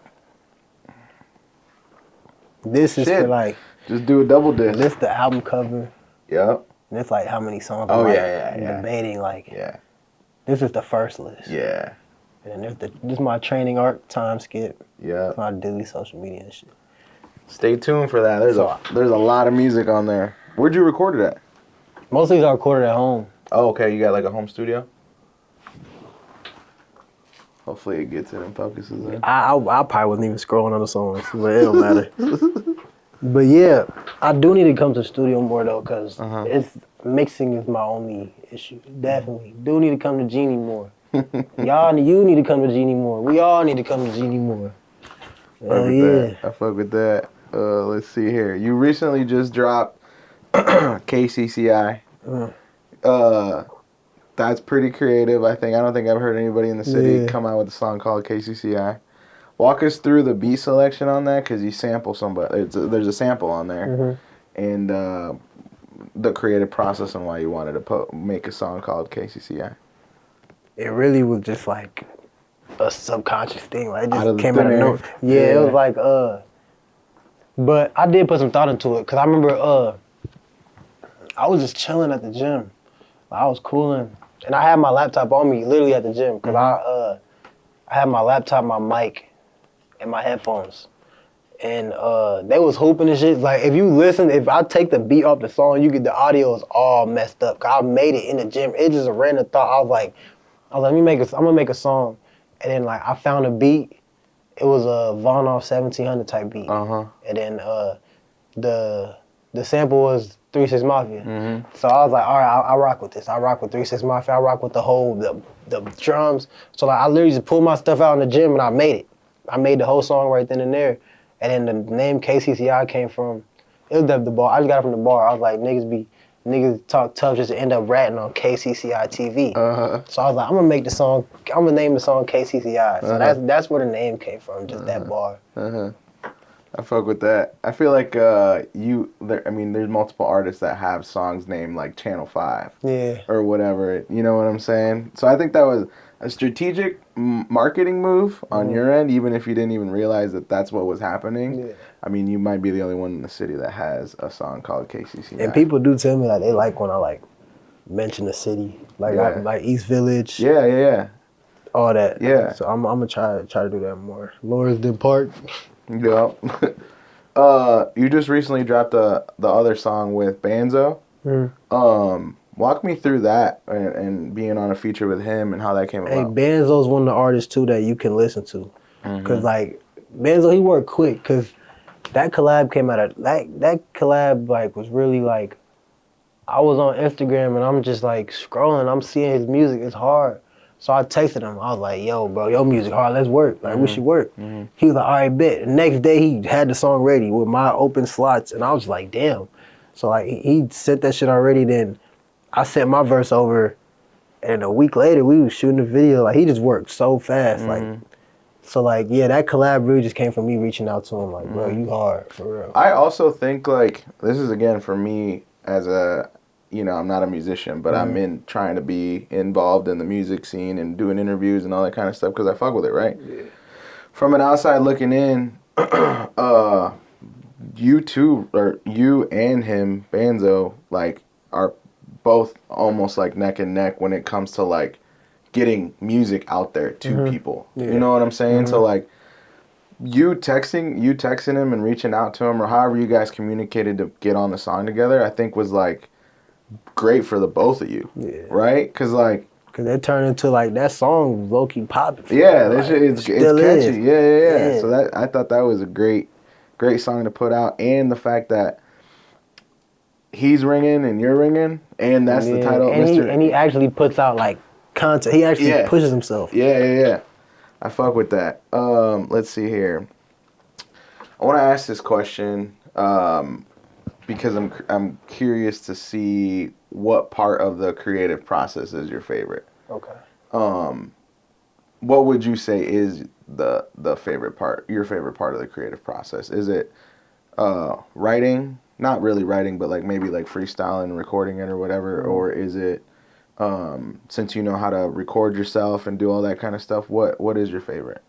This is for like. Just do a double disc. This the album cover. Yep. And it's like how many songs. Oh, I'm yeah. debating like. Yeah. This is the first list. Yeah. And then this is my training arc time skip. Yeah. My daily social media and shit. Stay tuned for that. There's a lot of music on there. Where'd you record it at? Most of these are recorded at home. Oh, okay. You got like a home studio? Hopefully it gets it and focuses in. I probably wasn't even scrolling on the songs, but it don't matter. But yeah, I do need to come to the studio more though, cause it's mixing is my only issue. Definitely, do need to come to Genie more. You need to come to Genie more. We all need to come to Genie more. I fuck with that. Let's see here. You recently just dropped KCCI. That's pretty creative, I think. I don't think I've heard anybody in the city come out with a song called KCCI. Walk us through the beat selection on that, because you sample somebody. There's a sample on there. And the creative process and why you wanted to make a song called KCCI. It really was just like a subconscious thing. Like it just came out of nowhere. Yeah, it was like, but I did put some thought into it, because I remember I was just chilling at the gym. I was cooling. And I had my laptop on me literally at the gym, because I had my laptop, my mic, in my headphones. And they was hooping and shit. Like if you listen, if I take the beat off the song, you get the audio is all messed up. Cause I made it in the gym. It's just a random thought. I was like, I'm gonna make a song, and then like I found a beat. It was a Von off 1700 type beat, and then the sample was 3 6 Mafia. So I was like, all right, I rock with this. I rock with 3 6 Mafia. I rock with the drums. So like I literally just pulled my stuff out in the gym and I made it. I made the whole song right then and there. And then the name KCCI came from, it was the bar. I just got it from the bar. I was like, niggas talk tough just to end up ratting on KCCI TV. So I was like, I'm gonna name the song KCCI. So that's where the name came from, just that bar. I fuck with that. I feel like there's multiple artists that have songs named like Channel 5. Yeah. Or whatever. You know what I'm saying? So I think that was a strategic marketing move on your end, even if you didn't even realize that that's what was happening. Yeah. I mean, you might be the only one in the city that has a song called KCCI. And people do tell me like they like when I like mention the city, like like East Village. Yeah. All that. Yeah. So I'm gonna try to do that more. Lawrenceville Park. Yeah. You just recently dropped the other song with Banzo. Walk me through that and being on a feature with him and how that came about. Hey, Banzo's one of the artists too that you can listen to, cause like Banzo, he worked quick, cause that collab came out of that collab like was really like, I was on Instagram and I'm just like scrolling, I'm seeing his music, it's hard. So I texted him, I was like, yo, bro, your music hard, let's work. Like, we should work. He was like, all right, bet. The next day, he had the song ready with my open slots, and I was like, damn. So, like, he sent that shit already, then I sent my verse over, and a week later, we was shooting the video. Like, he just worked so fast. Like, so, like, yeah, that collab really just came from me reaching out to him, like, bro, you hard, for real. I also think, like, this is, again, for me as a... I'm not a musician, but I'm trying to be involved in the music scene and doing interviews and all that kind of stuff because I fuck with it, right? Yeah. From an outside looking in, you two, or you and him, Banzo, like, are both almost like neck and neck when it comes to like getting music out there to people. Yeah. You know what I'm saying? So like, you texting him and reaching out to him, or however you guys communicated to get on the song together, I think was like great for the both of you, right? Because it turned into like that song low key popping. Yeah, that shit it's catchy. Yeah. So I thought that was a great song to put out, and the fact that he's ringing and you're ringing, and that's the title. And he actually puts out like content. He actually pushes himself. Yeah. I fuck with that. Let's see here. I want to ask this question. Because I'm curious to see what part of the creative process is your favorite. Okay. What would you say is the favorite part, your favorite part of the creative process? Is it writing? Not really writing, but like maybe like freestyling and recording it or whatever, or is it since you know how to record yourself and do all that kind of stuff? What is your favorite?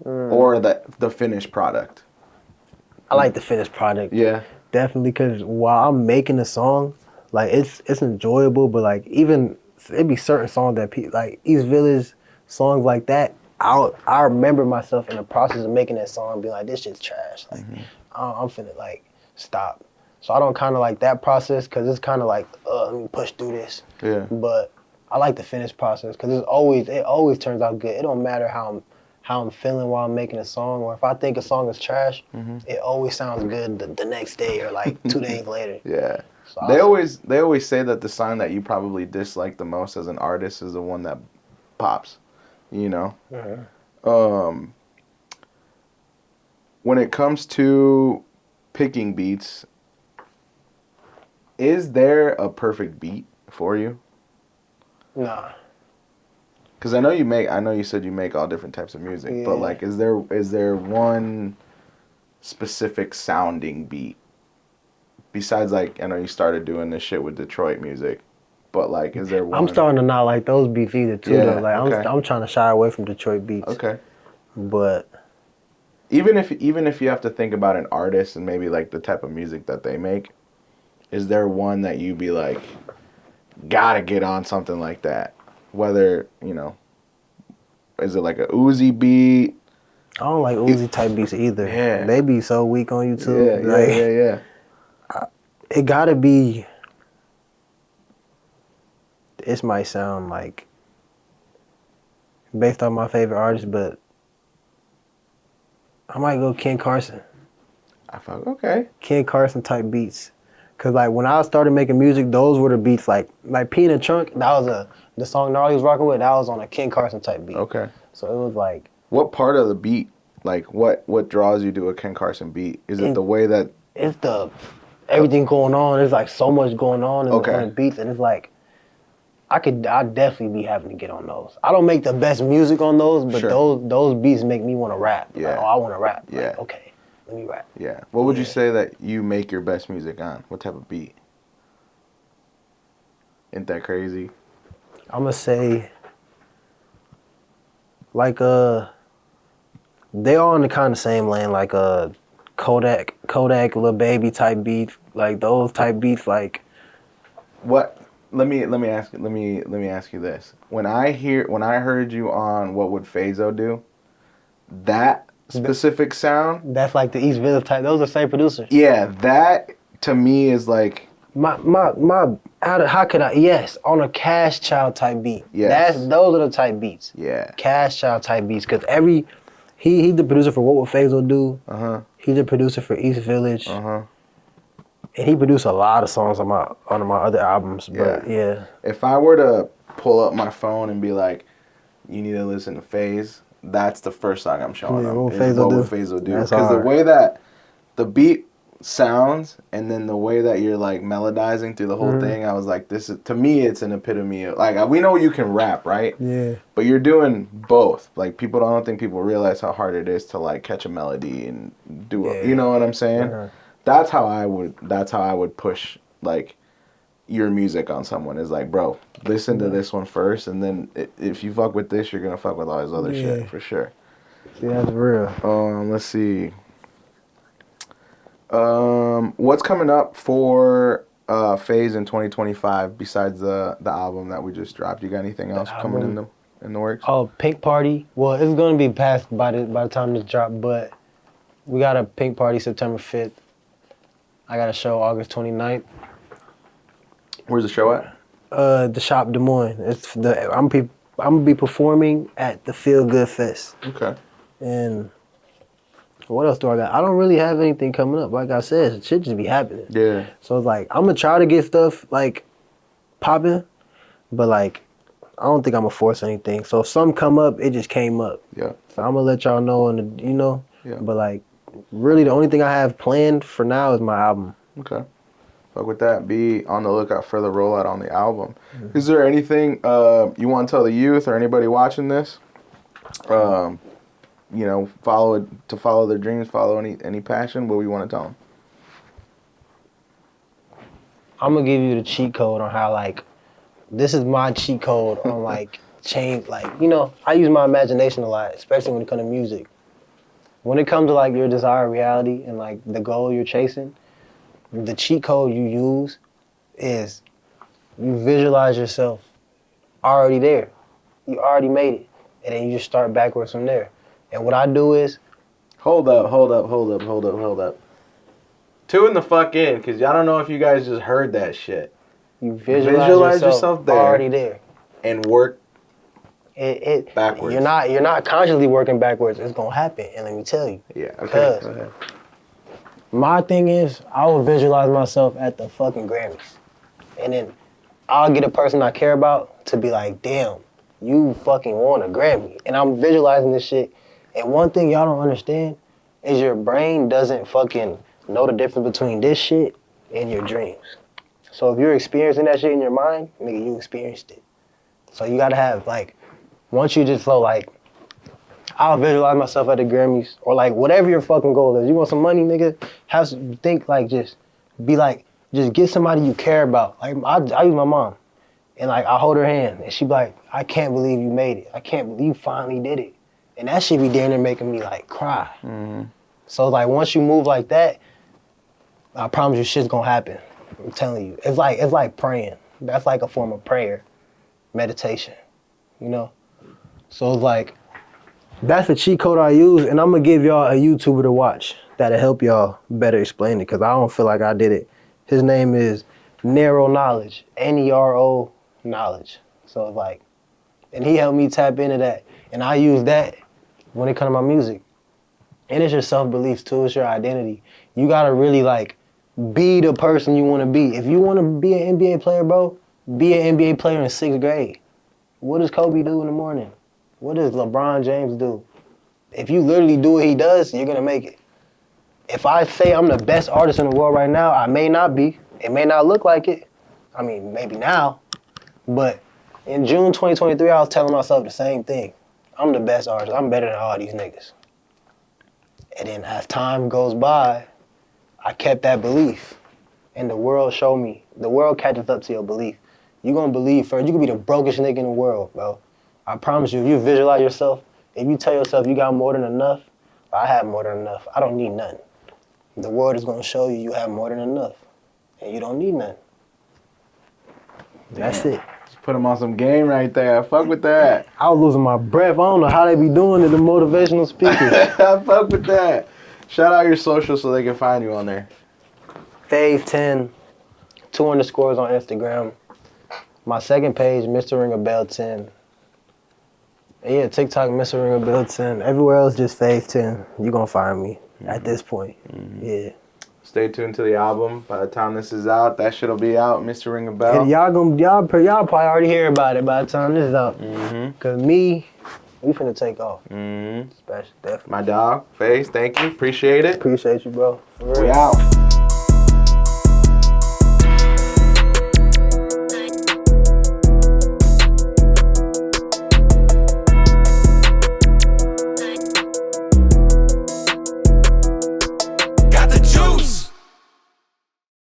Or the finished product? I like the finished product. Yeah. Definitely, because while I'm making a song, like it's enjoyable, but like even it'd be certain songs that like East Village songs like that, I remember myself in the process of making that song being like, this shit's trash. Like I'm finna like stop. So I don't kind of like that process because it's kind of like let me push through this. Yeah. But I like the finished process because it always turns out good. It don't matter how I'm feeling while I'm making a song, or if I think a song is trash, it always sounds good the next day or like 2 days later. Yeah. So they always say that the song that you probably dislike the most as an artist is the one that pops, you know? When it comes to picking beats, is there a perfect beat for you? Nah. Because I know you said you make all different types of music, but like, is there one specific sounding beat? Besides, like, I know you started doing this shit with Detroit music, but like, is there one? I'm starting to not like those beats either too. Yeah, though. Like, I'm trying to shy away from Detroit beats. Okay. But even if you have to think about an artist and maybe like the type of music that they make, is there one that you be like, gotta get on something like that? Whether, is it like a Uzi beat? I don't like Uzi type beats either. Yeah. They be so weak on YouTube. Yeah. It gotta be. This might sound like based on my favorite artist, but I might go Ken Carson. I felt okay. Ken Carson type beats. Cause like when I started making music, those were the beats like P in the Trunk. That was the song Gnarly was rocking with. That was on a Ken Carson type beat. Okay. So it was like. What part of the beat, like what draws you to a Ken Carson beat? Is it the way that it's the everything going on? There's like so much going on in the beats, and it's like I definitely be having to get on those. I don't make the best music on those, but those beats make me want to rap. Yeah. Like, oh, I want to rap. Yeah. Like, okay, let me rap. Yeah. What would you say that you make your best music on? What type of beat? Ain't that crazy? I'm gonna say like they all in the kind of same lane, like Kodak, Lil Baby type beats, like those type beats, like. What? Let me ask you this. When I heard you on What Would Faze10 Do, that specific sound. That's like the East Village type. Those are the same producers. Yeah, that to me is like. How could I? Yes, on a Cash Child type beat. Yes. Those are the type beats. Yeah. Cash Child type beats, cause he's the producer for What Would Faze10 Do. He's the producer for East Village. And he produced a lot of songs on my other albums. But yeah. If I were to pull up my phone and be like, you need to listen to Faze, that's the first song I'm showing them. What Would Faze10 Do. That's Because the way that the beat sounds and then the way that you're like melodizing through the whole thing, I was like, this is, to me, it's an epitome of, like, we know you can rap, right? Yeah. But you're doing both. Like, I don't think people realize how hard it is to like catch a melody and do it. You know what I'm saying? That's how I would push like your music on someone, is like, bro, listen to this one first, and then if you fuck with this, you're gonna fuck with all his other shit for sure. Yeah, that's real. Let's see. What's coming up for Faze in 2025 besides the album that we just dropped? You got anything else coming in the works? Oh, Pink Party. Well, it's gonna be passed by the time this drop, but we got a Pink Party September 5th. I got a show August 29th. Where's the show at? The Shop Des Moines. I'm gonna be performing at the Feel Good Fest. Okay. And what else do I got? I don't really have anything coming up. Like I said, it should just be happening. Yeah. So it's like I'm gonna try to get stuff like popping, but like I don't think I'm gonna force anything. So if something come up, it just came up. Yeah. So I'm gonna let y'all know, Yeah. But like, really, the only thing I have planned for now is my album. Okay. Fuck with that. Be on the lookout for the rollout on the album. Is there anything you want to tell the youth or anybody watching this? Follow their dreams, follow any passion. What do you want to tell them? I'm gonna give you the cheat code on how like, this is my cheat code on like change. Like, I use my imagination a lot, especially when it comes to music. When it comes to like your desired reality and like the goal you're chasing, the cheat code you use is you visualize yourself already there. You already made it. And then you just start backwards from there. And what I do is... Hold up. Tune the fuck in, because y'all don't know if you guys just heard that shit. You visualize yourself there, already there. And work backwards. You're not consciously working backwards. It's going to happen. And let me tell you. Yeah, okay. Go ahead. My thing is, I will visualize myself at the fucking Grammys. And then I'll get a person I care about to be like, damn, you fucking won a Grammy. And I'm visualizing this shit. And one thing y'all don't understand is your brain doesn't fucking know the difference between this shit and your dreams. So if you're experiencing that shit in your mind, nigga, you experienced it. So you gotta have, like, once you just flow, like, I'll visualize myself at the Grammys, or like whatever your fucking goal is. You want some money, nigga? Think like, just be like, just get somebody you care about. Like I use my mom, and like I hold her hand, and she be like, I can't believe you made it. I can't believe you finally did it. And that shit be damn near making me like cry. Mm-hmm. So like once you move like that, I promise you shit's gonna happen. I'm telling you. It's like praying. That's like a form of prayer, meditation, So it's like, That's the cheat code I use, and I'm gonna give y'all a YouTuber to watch that'll help y'all better explain it, because I don't feel like I did it. His name is Nero Knowledge, Nero Knowledge. So it's like, and he helped me tap into that, and I use that when it comes to my music. And it's your self-beliefs too, it's your identity. You gotta really like be the person you wanna be. If you wanna be an NBA player, bro, be an NBA player in 6th grade. What does Kobe do in the morning? What does LeBron James do? If you literally do what he does, you're gonna make it. If I say I'm the best artist in the world right now, I may not be. It may not look like it. I mean, maybe now. But in June 2023, I was telling myself the same thing. I'm the best artist. I'm better than all these niggas. And then as time goes by, I kept that belief. And the world showed me. The world catches up to your belief. You're gonna believe first. You can be the brokest nigga in the world, bro. I promise you, if you visualize yourself, if you tell yourself you got more than enough, I have more than enough. I don't need nothing. The world is gonna show you you have more than enough. And you don't need nothing. That's it. Just put him on some game right there. Fuck with that. I was losing my breath. I don't know how they be doing it, the motivational speakers. Fuck with that. Shout out your socials so they can find you on there. Faze10, 2 underscores on Instagram. My second page, Mr. Ring a Bell 10. And yeah, TikTok, Mr. Ring a Bell 10. Everywhere else, just Faze10. You gonna find me at this point. Yeah. Stay tuned to the album. By the time this is out, that shit'll be out. Mr. Ring a Bell. And y'all probably already hear about it by the time this is out. Cause me, we finna take off. Mm-hmm. Special, definitely. My dog, Faze, thank you. Appreciate it. Appreciate you, bro. For real. We out.